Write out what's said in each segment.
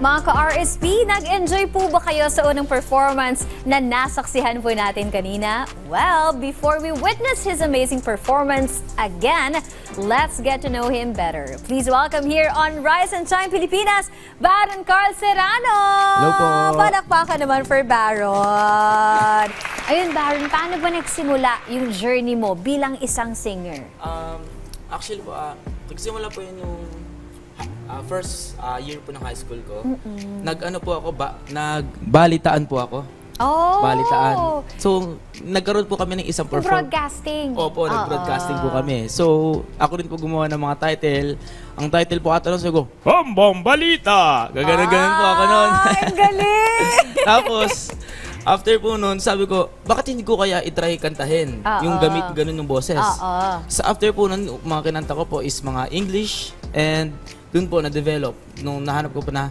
Mga ka-RSP, nag-enjoy po ba kayo sa unang performance na nasaksihan po natin kanina? Well, before we witness his amazing performance again, let's get to know him better. Please welcome here on Rise and Shine Pilipinas, Baron Carl Serrano! Hello po! Palakpakan naman for Baron! Ayun, Baron, paano ba nagsimula yung journey mo bilang isang singer? Actually po, nagsimula po yun yung first year po ng high school ko. Nag-ano po ako, nagbalitaan po ako. Oh! Balitaan. So, nagkaroon po kami ng isang broadcasting. Opo, nag-broadcasting po kami. So, ako rin po gumawa ng mga title. Ang title po ata sabi ko, Bombom Balita! Gaganan-ganan po ako noon. Ay, galing! Tapos, after po noon, sabi ko, bakit hindi ko kaya itry kantahin? Yung gamit ganun ng boses. Sa after po noon, mga kinanta ko po is mga English and dun po na-develop. Nung nahanap ko pa na,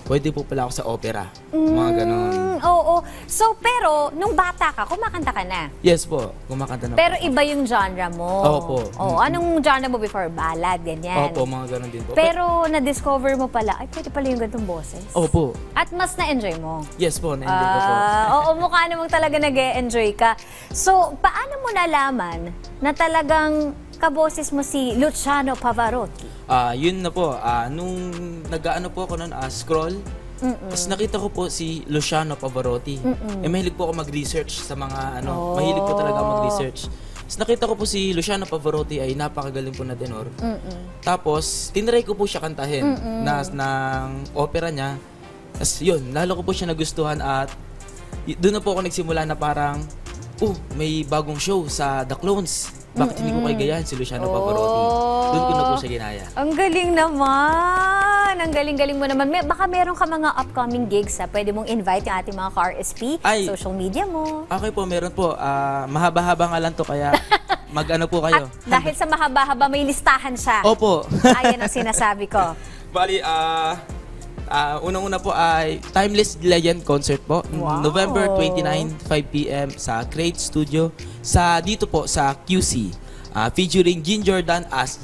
pwede po pala ako sa opera. Mga ganun. Oo. So, pero, nung bata ka, kumakanta ka na? Yes po, kumakanta na pero po. iba yung genre mo? Opo. Anong genre mo before? Ballad, ganyan? Opo, mga ganun din po. Pero, na-discover mo pala, ay, pwede pala yung ganitong boses? Opo. At mas na-enjoy mo? Yes po, na-enjoy ko po. Oo, mukha namang talaga nag-e-enjoy ka. So, paano mo nalaman na talagang kaboses mo si Luciano Pavarotti? Yun na po, nung nag-ano po ako noon, scroll, tapos nakita ko po si Luciano Pavarotti. Mahilig po ako mag-research sa mga mahilig po talaga mag-research. Tapos nakita ko po si Luciano Pavarotti ay napakagaling po na tenor. Tapos, tinry ko po siya kantahin ng opera niya. Tapos yun, lalo ko po siya nagustuhan at doon na po ako nagsimula na parang, may bagong show sa The Clones. Bakit hindi ko kayo gayahin si Luciano Pavarotti? Doon ko na po siya ginaya. Ang galing naman! Ang galing-galing mo naman. Baka meron ka mga upcoming gigs, pwede mong invite yung ating mga ka-RSP, social media mo. Okay po, meron po. Mahaba-haba nga lang to, kaya mag-ano po kayo. At dahil sa mahaba-haba, may listahan siya. Opo. Ayan ang sinasabi ko. Bali, unang-una po ay Timeless Legend Concert po. Wow. November 29, 5 p.m. sa Crate Studio. Dito po sa QC. Featuring Jean Jordan as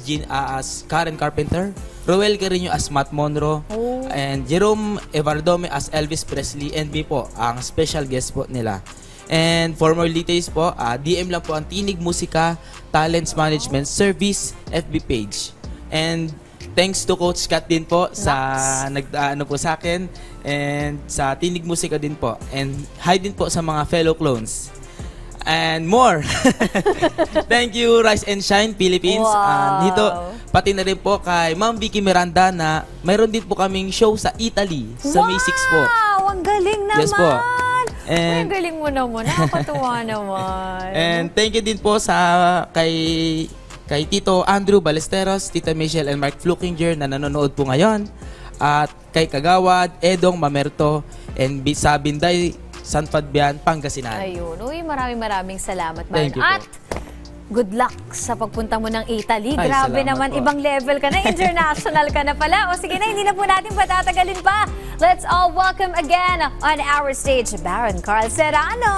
Karen Carpenter, Roel Carreño as Matt Monroe, and Jerome Evardome as Elvis Presley, and me po, ang special guest po nila. And for more details po, DM lang po ang Tinig Musika Talents Management Service FB page. And thanks to Coach Kat din po sa nag-ano po sa akin, and sa Tinig Musika din po. And hi din po sa mga fellow clones. And more. Thank you, Rise and Shine Philippines. Wow. Dito, pati na rin po kay Ma'am Vicky Miranda na mayroon din po kaming show sa Italy, sa May 6 po. Wow! Ang galing naman! Yes po. And, ang galing mo naman. Nakakatuwa naman. And thank you din po sa kay Tito Andrew Balesteros, Tita Michelle and Mark Flukinger na nanonood po ngayon. At kay Kagawad, Edong Mamerto, and sa Binday, San Fabian, Pangasinan. Ayun. Maraming salamat, Thank Baron. you po. At good luck sa pagpunta mo ng Italy. Ay, Grabe salamat naman, po. ibang level ka na. International ka na pala. O sige na, hindi na po natin patatagalin pa. Let's all welcome again on our stage, Baron Carl Serrano!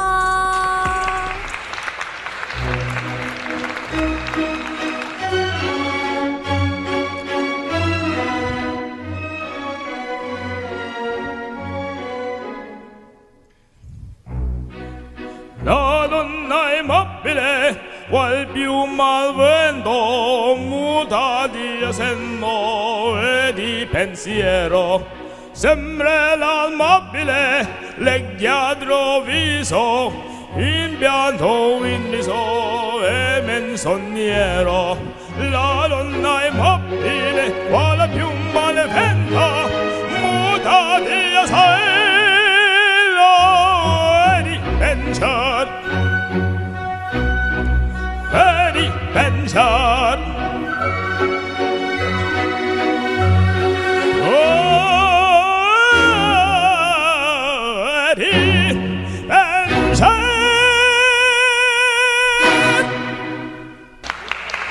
La donna è mobile, qual più mal vento, muta di senno e di pensiero. Sembra mobile, leggiadro viso, in pianto indiso e menzognero. La donna è mobile, qual più mal vento, muta di senno e di pensiero.